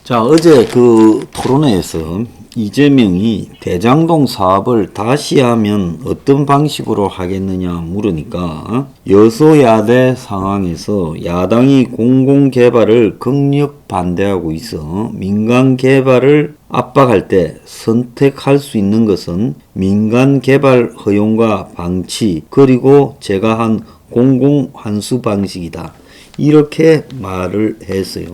자, 어제 그 토론회에서 이재명이 대장동 사업을 다시 하면 어떤 방식으로 하겠느냐 물으니까 여소야대 상황에서 야당이 공공개발을 극력 반대하고 있어 민간 개발을 압박할 때 선택할 수 있는 것은 민간 개발 허용과 방치 그리고 제가 한 공공환수 방식이다. 이렇게 말을 했어요.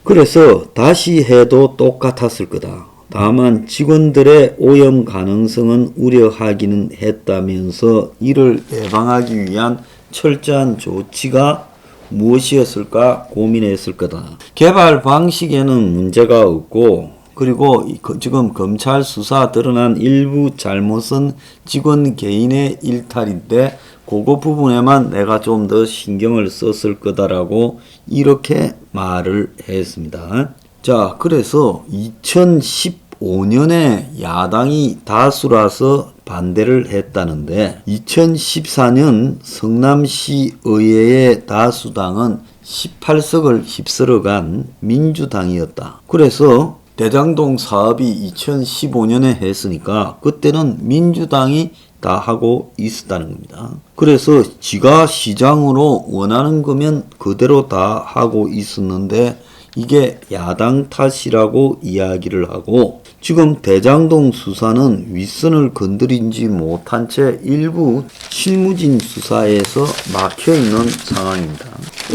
그래서 다시 해도 똑같았을 거다. 다만 직원들의 오염 가능성은 우려하기는 했다면서 이를 예방하기 위한 철저한 조치가 무엇이었을까 고민했을 거다. 개발 방식에는 문제가 없고 그리고 지금 검찰 수사 드러난 일부 잘못은 직원 개인의 일탈인데 그거 부분에만 내가 좀 더 신경을 썼을 거다라고 이렇게 말을 했습니다. 자, 그래서 2015년에 야당이 다수라서 반대를 했다는데 2014년 성남시 의회의 다수당은 18석을 휩쓸어간 민주당이었다. 그래서 대장동 사업이 2015년에 했으니까 그때는 민주당이 다 하고 있었다는 겁니다. 그래서 지가 시장으로 원하는 거면 그대로 다 하고 있었는데 이게 야당 탓이라고 이야기를 하고 지금 대장동 수사는 윗선을 건드리지 못한 채 일부 실무진 수사에서 막혀있는 상황입니다.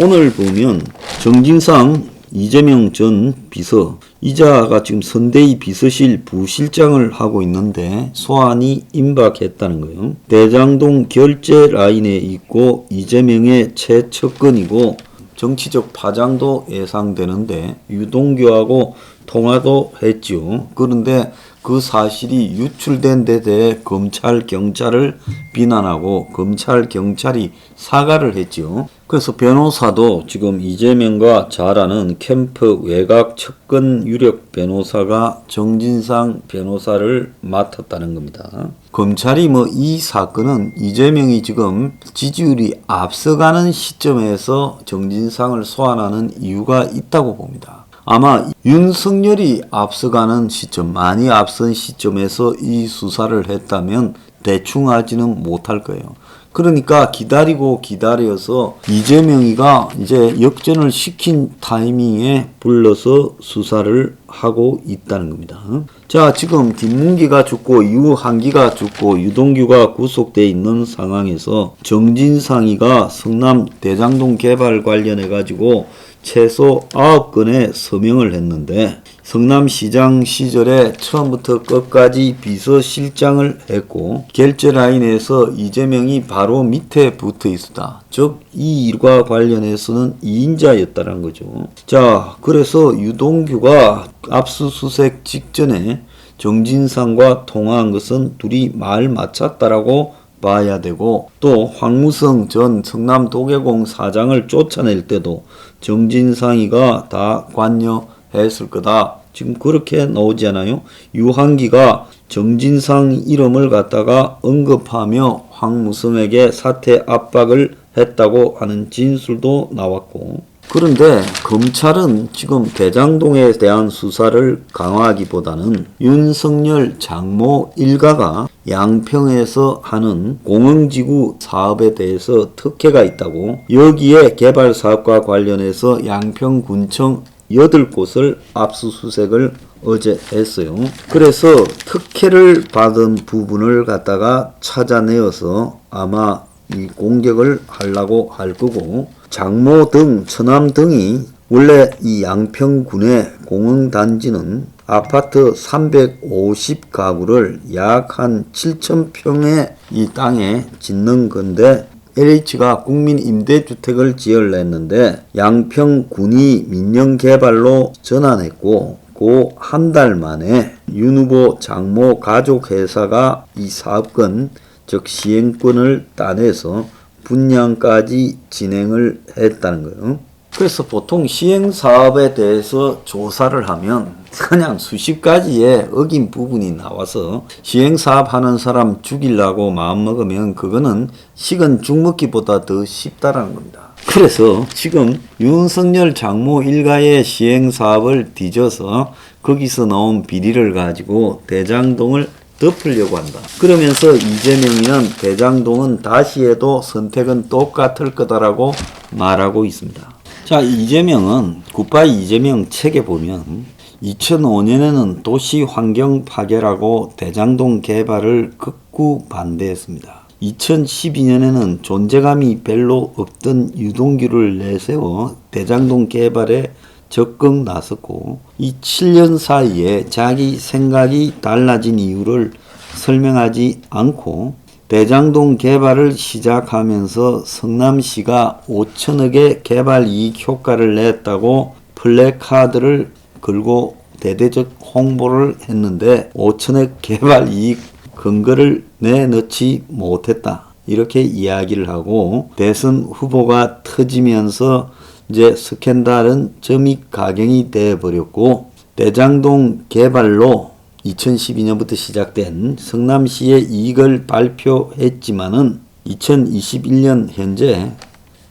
오늘 보면 정진상 이재명 전 비서 이자가 지금 선대위 비서실 부실장을 하고 있는데 소환이 임박했다는 거예요. 대장동 결제 라인에 있고 이재명의 최측근이고 정치적 파장도 예상되는데 유동규하고 통화도 했죠. 그런데 그 사실이 유출된 데 대해 검찰, 경찰을 비난하고 검찰, 경찰이 사과를 했죠. 그래서 변호사도 지금 이재명과 잘 아는 캠프 외곽 측근 유력 변호사가 정진상 변호사를 맡았다는 겁니다. 검찰이 이 사건은 이재명이 지금 지지율이 앞서가는 시점에서 정진상을 소환하는 이유가 있다고 봅니다. 아마 윤석열이 앞서가는 시점, 많이 앞선 시점에서 이 수사를 했다면 대충 하지는 못할 거예요. 그러니까 기다려서 이재명이가 이제 역전을 시킨 타이밍에 불러서 수사를 하고 있다는 겁니다. 자, 지금 김문기가 죽고 유한기가 죽고 유동규가 구속되어 있는 상황에서 정진상이가 성남 대장동 개발 관련해 가지고 최소 9건의 서명을 했는데 성남시장 시절에 처음부터 끝까지 비서실장을 했고 결제 라인에서 이재명이 바로 밑에 붙어 있었다. 즉 이 일과 관련해서는 2인자였다는 거죠. 자, 그래서 유동규가 압수수색 직전에 정진상과 통화한 것은 둘이 말 맞췄다라고 봐야 되고 또 황무성 전 성남도계공 사장을 쫓아낼 때도 정진상이가 다 관여했을 거다. 지금 그렇게 나오지 않아요? 유한기가 정진상 이름을 갖다가 언급하며 황무성에게 사퇴 압박을 했다고 하는 진술도 나왔고 그런데 검찰은 지금 대장동에 대한 수사를 강화하기보다는 윤석열 장모 일가가 양평에서 하는 공영지구 사업에 대해서 특혜가 있다고 여기에 개발 사업과 관련해서 양평군청 8곳을 압수수색을 어제 했어요. 그래서 특혜를 받은 부분을 갖다가 찾아내어서 아마 이 공격을 하려고 할 거고 장모 등 처남 등이 원래 이 양평군의 공흥단지는 아파트 350가구를 약 한 7,000평의 이 땅에 짓는 건데 LH가 국민임대주택을 지으려했는데 양평군이 민영개발로 전환했고 그 한 달 만에 윤 후보 장모 가족회사가 이 사업권 즉 시행권을 따내서 분양까지 진행을 했다는 거예요. 그래서 보통 시행사업에 대해서 조사를 하면 그냥 수십 가지의 어긴 부분이 나와서 시행사업 하는 사람 죽이려고 마음먹으면 그거는 식은 죽 먹기보다 더 쉽다라는 겁니다. 그래서 지금 윤석열 장모 일가의 시행사업을 뒤져서 거기서 나온 비리를 가지고 대장동을 덮으려고 한다. 그러면서 이재명이는 대장동은 다시 해도 선택은 똑같을 거다라고 말하고 있습니다. 자, 이재명은 굿바이 이재명 책에 보면 2005년에는 도시 환경 파괴라고 대장동 개발을 극구 반대했습니다. 2012년에는 존재감이 별로 없던 유동규를 내세워 대장동 개발에 적극 나섰고 이 7년 사이에 자기 생각이 달라진 이유를 설명하지 않고 대장동 개발을 시작하면서 성남시가 5천억의 개발 이익 효과를 냈다고 플래카드를 걸고 대대적 홍보를 했는데 5천억 개발 이익 근거를 내놓지 못했다. 이렇게 이야기를 하고 대선 후보가 터지면서 이제 스캔들은 점입 가경이 되어버렸고 대장동 개발로 2012년부터 시작된 성남시의 이익을 발표했지만은 2021년 현재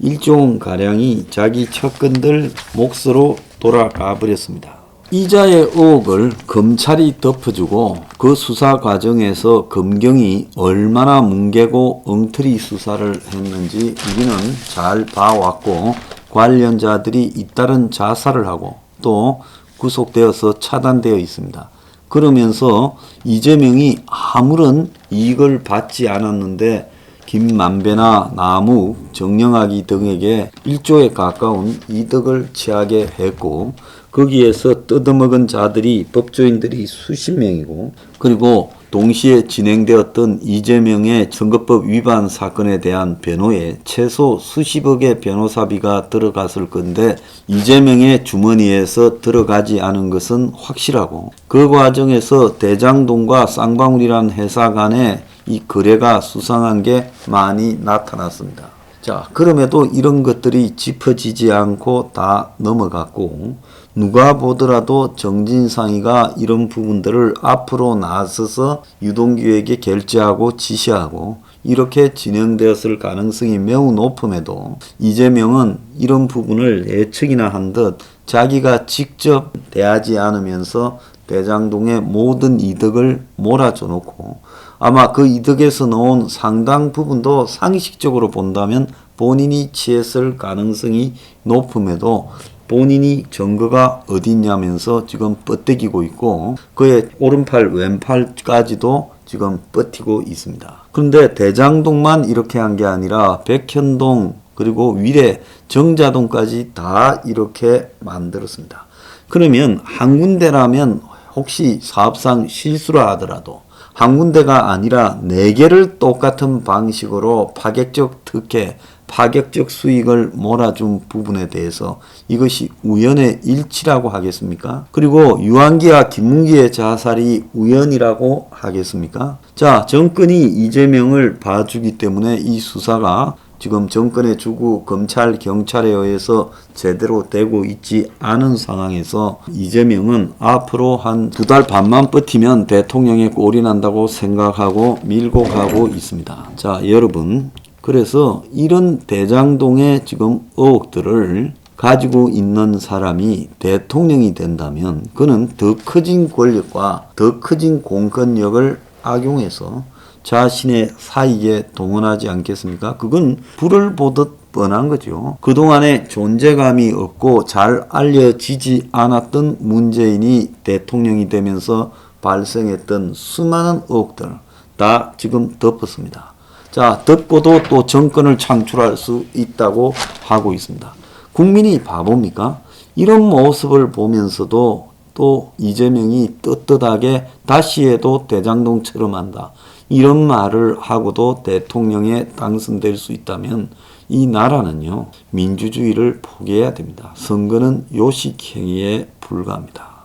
1조 원가량이 자기 측근들 몫으로 돌아가 버렸습니다. 이자의 의혹을 검찰이 덮어주고 그 수사 과정에서 검경이 얼마나 뭉개고 엉터리 수사를 했는지 우리는 잘 봐왔고 관련자들이 잇따른 자살을 하고 또 구속되어서 차단되어 있습니다. 그러면서 이재명이 아무런 이익을 받지 않았는데 김만배나 남욱, 정영학이 등에게 1조에 가까운 이득을 취하게 했고 거기에서 뜯어먹은 자들이 법조인들이 수십 명이고 그리고 동시에 진행되었던 이재명의 선거법 위반 사건에 대한 변호에 최소 수십억의 변호사비가 들어갔을 건데 이재명의 주머니에서 들어가지 않은 것은 확실하고 그 과정에서 대장동과 쌍방울이란 회사 간에 이 거래가 수상한 게 많이 나타났습니다. 자, 그럼에도 이런 것들이 짚어지지 않고 다 넘어갔고 누가 보더라도 정진상이가 이런 부분들을 앞으로 나서서 유동규에게 결제하고 지시하고 이렇게 진행되었을 가능성이 매우 높음에도 이재명은 이런 부분을 예측이나 한 듯 자기가 직접 대하지 않으면서 대장동의 모든 이득을 몰아줘 놓고 아마 그 이득에서 나온 상당 부분도 상식적으로 본다면 본인이 취했을 가능성이 높음에도 본인이 증거가 어딨냐면서 지금 뻗대기고 있고 그의 오른팔 왼팔까지도 지금 버티고 있습니다. 그런데 대장동만 이렇게 한 게 아니라 백현동 그리고 위례 정자동까지 다 이렇게 만들었습니다. 그러면 한 군데라면 혹시 사업상 실수를 하더라도 한 군데가 아니라 4개를 똑같은 방식으로 파격적 특혜, 파격적 수익을 몰아준 부분에 대해서 이것이 우연의 일치라고 하겠습니까? 그리고 유한기와 김문기의 자살이 우연이라고 하겠습니까? 자, 정권이 이재명을 봐주기 때문에 이 수사가 지금 정권의 주구 검찰, 경찰에 의해서 제대로 되고 있지 않은 상황에서 이재명은 앞으로 한 2달 반만 버티면 대통령에 꼴이 난다고 생각하고 밀고 가고 있습니다. 자, 여러분. 그래서 이런 대장동의 지금 의혹들을 가지고 있는 사람이 대통령이 된다면 그는 더 커진 권력과 더 커진 공권력을 악용해서 자신의 사익에 동원하지 않겠습니까? 그건 불을 보듯 뻔한 거죠. 그동안에 존재감이 없고 잘 알려지지 않았던 문재인이 대통령이 되면서 발생했던 수많은 의혹들 다 지금 덮었습니다. 자, 덮고도 또 정권을 창출할 수 있다고 하고 있습니다. 국민이 바보입니까? 이런 모습을 보면서도 또 이재명이 떳떳하게 다시 해도 대장동처럼 한다. 이런 말을 하고도 대통령에 당선될 수 있다면 이 나라는요, 민주주의를 포기해야 됩니다. 선거는 요식행위에 불과합니다.